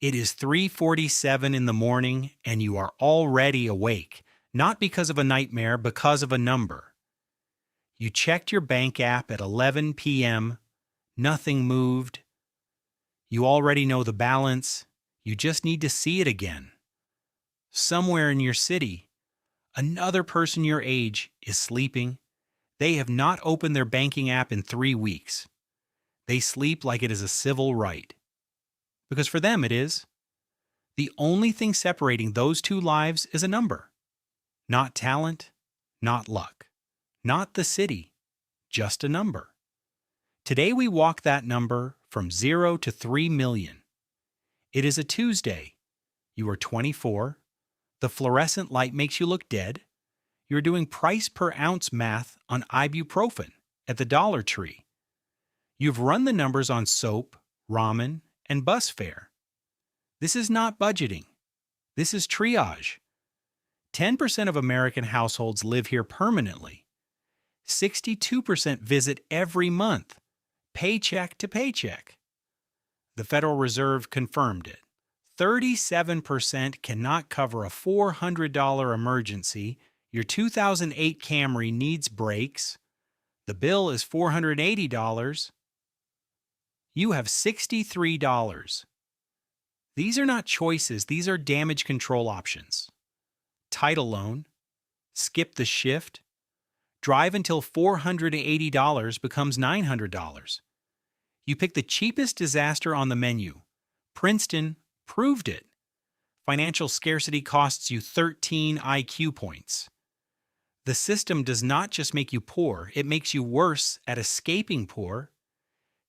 It is 3:47 in the morning and you are already awake, not because of a nightmare, because of a number. You checked your bank app at 11 p.m., nothing moved. You already know the balance, you just need to see it again. Somewhere in your city, another person your age is sleeping. They have not opened their banking app in 3 weeks. They sleep like it is a civil right. Because for them it is. The only thing separating those two lives is a number. Not talent, not luck, not the city, just a number. Today we walk that number from 0 to 3 million. It is a Tuesday. You are 24. The fluorescent light makes you look dead. You're doing price per ounce math on ibuprofen at the Dollar Tree. You've run the numbers on soap, ramen, and bus fare. This is not budgeting. This is triage. 10% of American households live here permanently. 62% visit every month, paycheck to paycheck. The Federal Reserve confirmed it. 37% cannot cover a $400 emergency. Your 2008 Camry needs brakes. The bill is $480. You have $63. These are not choices, these are damage control options. Title loan, skip the shift, drive until $480 becomes $900. You pick the cheapest disaster on the menu. Princeton proved it. Financial scarcity costs you 13 IQ points. The system does not just make you poor, it makes you worse at escaping poor.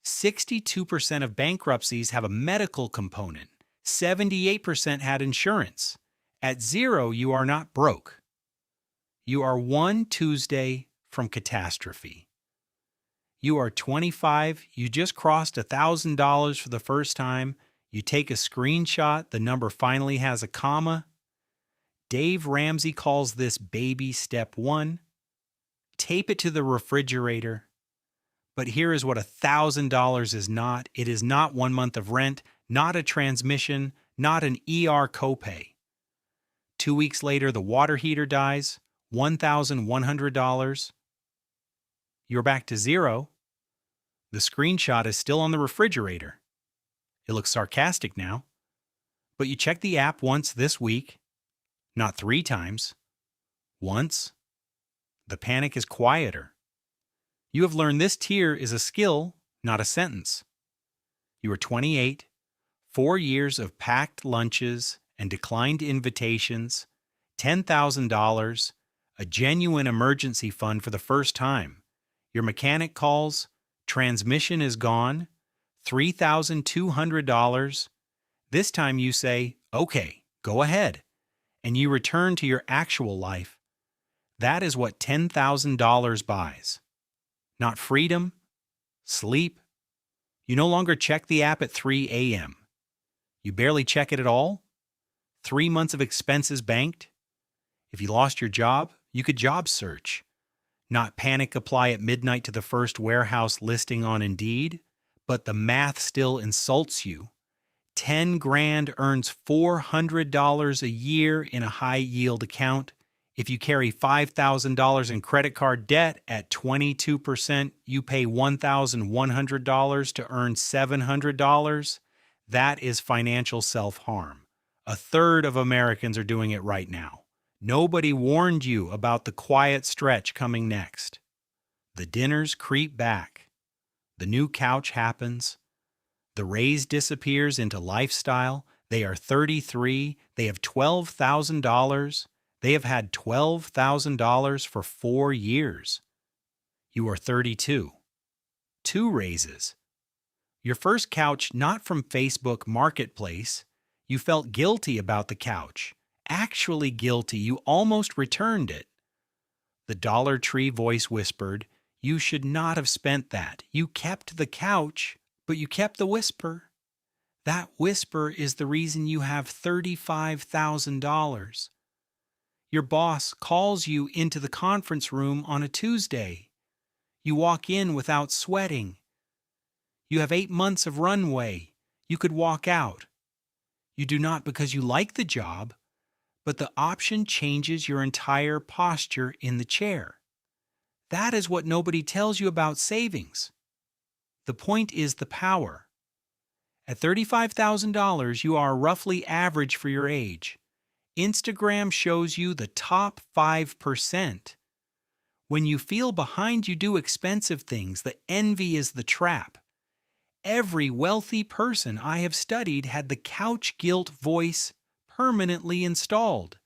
62% of bankruptcies have a medical component. 78% had insurance. At 0, you are not broke. You are one Tuesday from catastrophe. You are 25, you just crossed $1,000 for the first time, you take a screenshot, the number finally has a comma. Dave Ramsey calls this baby step 1. Tape it to the refrigerator. But here is what $1,000 is not. It is not 1 month of rent, not a transmission, not an ER copay. 2 weeks later, the water heater dies, $1,100. You're back to 0. The screenshot is still on the refrigerator. It looks sarcastic now. But you check the app once this week, not 3 times. Once. The panic is quieter. You have learned this tier is a skill, not a sentence. You are 28, 4 years of packed lunches and declined invitations, $10,000, a genuine emergency fund for the first time. Your mechanic calls, transmission is gone, $3,200. This time you say, okay, go ahead, and you return to your actual life. That is what $10,000 buys. Not freedom, sleep. You no longer check the app at 3 a.m. You barely check it at all. 3 months of expenses banked. If you lost your job, you could job search. Not panic apply at midnight to the first warehouse listing on Indeed, but the math still insults you. 10 grand earns $400 a year in a high-yield account. If you carry $5,000 in credit card debt at 22%, you pay $1,100 to earn $700. That is financial self-harm. 1/3 of Americans are doing it right now. Nobody warned you about the quiet stretch coming next. The dinners creep back. The new couch happens. The raise disappears into lifestyle. They are 33. They have $12,000. They have had $12,000 for 4 years. You are 32. 2 raises. Your first couch not from Facebook Marketplace. You felt guilty about the couch. Actually guilty. You almost returned it. The Dollar Tree voice whispered, you should not have spent that. You kept the couch, but you kept the whisper. That whisper is the reason you have $35,000. Your boss calls you into the conference room on a Tuesday. You walk in without sweating. You have 8 months of runway. You could walk out. You do not because you like the job, but the option changes your entire posture in the chair. That is what nobody tells you about savings. The point is the power. At $35,000, you are roughly average for your age. Instagram shows you the top 5%. When you feel behind, you do expensive things. The envy is the trap. Every wealthy person I have studied had the couch guilt voice permanently installed.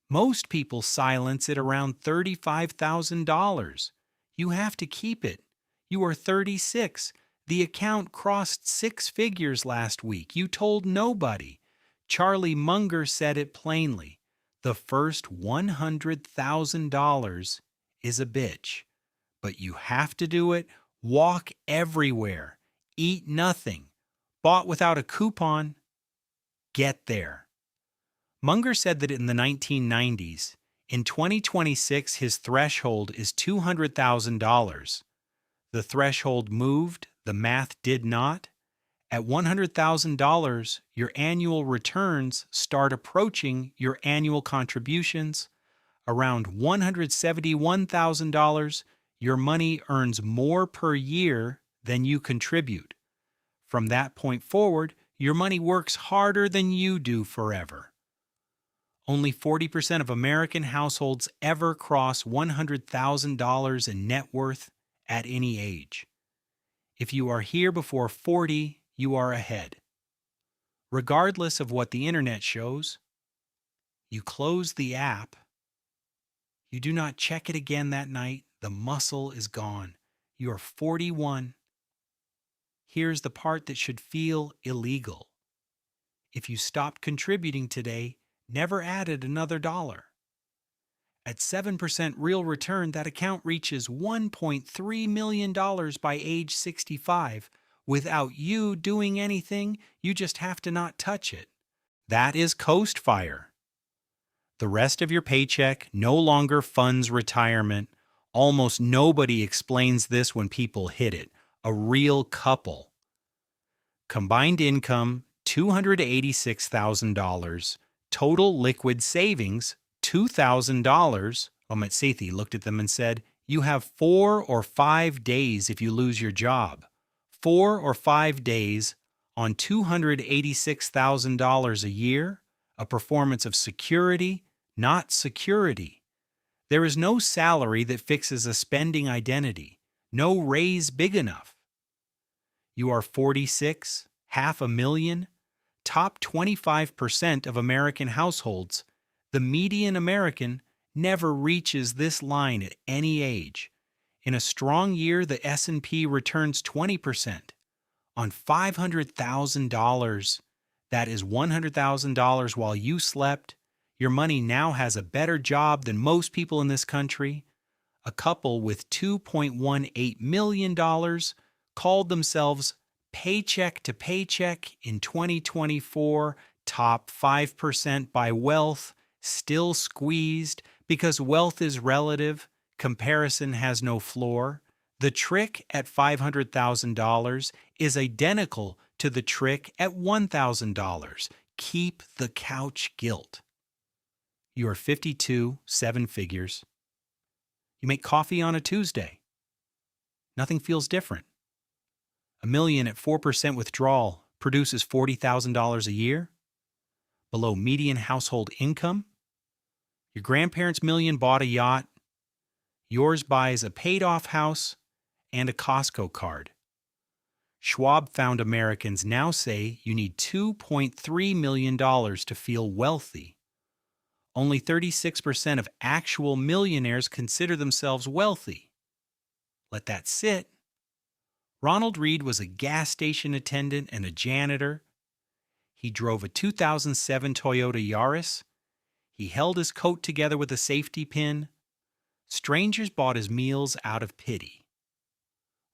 Most people silence it around $35,000. You have to keep it. You are 36. The account crossed six figures last week. You told nobody. Charlie Munger said it plainly. The first $100,000 is a bitch. But you have to do it. Walk everywhere. Eat nothing. Bought without a coupon. Get there. Munger said that in the 1990s, in 2026, his threshold is $200,000. The threshold moved, the math did not. At $100,000, your annual returns start approaching your annual contributions. Around $171,000, your money earns more per year than you contribute. From that point forward, your money works harder than you do forever. Only 40% of American households ever cross $100,000 in net worth at any age. If you are here before 40, you are ahead. Regardless of what the internet shows, you close the app. You do not check it again that night. The muscle is gone. You are 41. Here's the part that should feel illegal. If you stopped contributing today, never added another dollar. At 7% real return, that account reaches $1.3 million by age 65. Without you doing anything, you just have to not touch it. That is Coast Fire. The rest of your paycheck no longer funds retirement. Almost nobody explains this when people hit it. A real couple. Combined income, $286,000. Total liquid savings, $2,000. Sethi looked at them and said, "You have 4 or 5 days if you lose your job. 4 or 5 days on $286,000 a year, a performance of security, not security. There is no salary that fixes a spending identity, no raise big enough. You are 46, $500,000, top 25% of American households. The median American never reaches this line at any age. In a strong year, the S&P returns 20%. On $500,000, that is $100,000 while you slept. Your money now has a better job than most people in this country. A couple with $2.18 million called themselves paycheck to paycheck in 2024, top 5% by wealth, still squeezed because wealth is relative, comparison has no floor. The trick at $500,000 is identical to the trick at $1,000. Keep the couch guilt. You are 52, 7 figures. You make coffee on a Tuesday. Nothing feels different. $1 million at 4% withdrawal produces $40,000 a year. Below median household income. Your grandparents' $1 million bought a yacht. Yours buys a paid-off house and a Costco card. Schwab found Americans now say you need $2.3 million to feel wealthy. Only 36% of actual millionaires consider themselves wealthy. Let that sit. Ronald Reed was a gas station attendant and a janitor. He drove a 2007 Toyota Yaris. He held his coat together with a safety pin. Strangers bought his meals out of pity.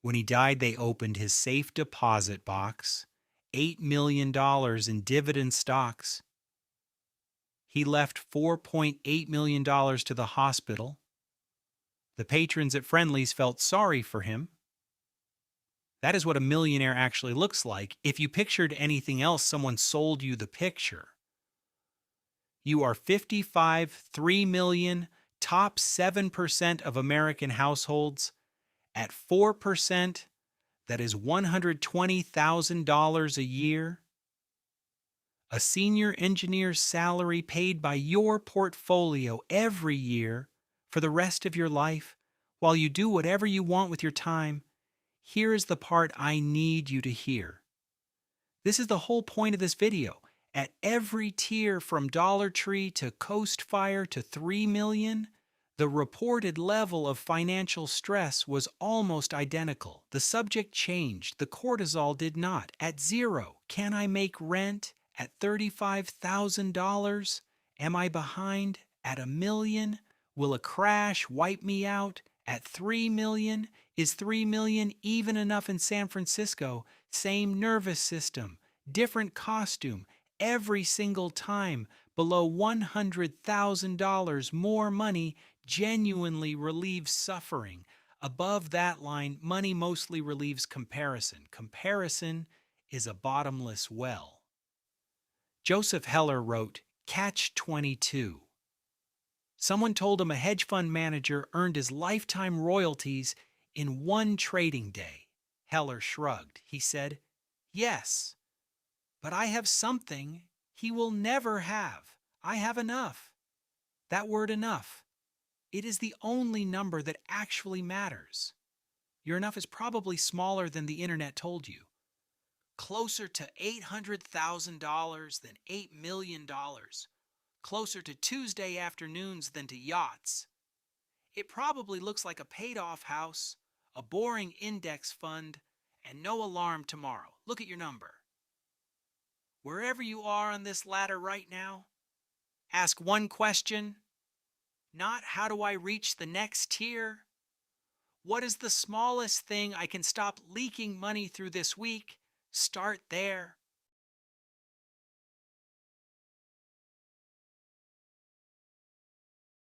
When he died, they opened his safe deposit box, $8 million in dividend stocks. He left $4.8 million to the hospital. The patrons at Friendly's felt sorry for him. That is what a millionaire actually looks like. If you pictured anything else, someone sold you the picture. You are 55, 3 million, top 7% of American households. At 4%, that is $120,000 a year. A senior engineer's salary paid by your portfolio every year for the rest of your life while you do whatever you want with your time. Here is the part I need you to hear. This is the whole point of this video. At every tier from Dollar Tree to Coast Fire to 3 million, the reported level of financial stress was almost identical. The subject changed, the cortisol did not. At 0, can I make rent? At $35,000, am I behind? At a million, will a crash wipe me out? At 3 million, is 3 million even enough in San Francisco? Same nervous system, different costume, every single time. Below $100,000, more money genuinely relieves suffering. Above that line, money mostly relieves comparison. Comparison is a bottomless well. Joseph Heller wrote, Catch 22. Someone told him a hedge fund manager earned his lifetime royalties in one trading day. Heller shrugged. He said, Yes, but I have something he will never have. I have enough. That word enough. It is the only number that actually matters. Your enough is probably smaller than the internet told you. Closer to $800,000 than $8 million. Closer to Tuesday afternoons than to yachts. It probably looks like a paid-off house, a boring index fund, and no alarm tomorrow. Look at your number. Wherever you are on this ladder right now, ask one question, not how do I reach the next tier? What is the smallest thing I can stop leaking money through this week? Start there.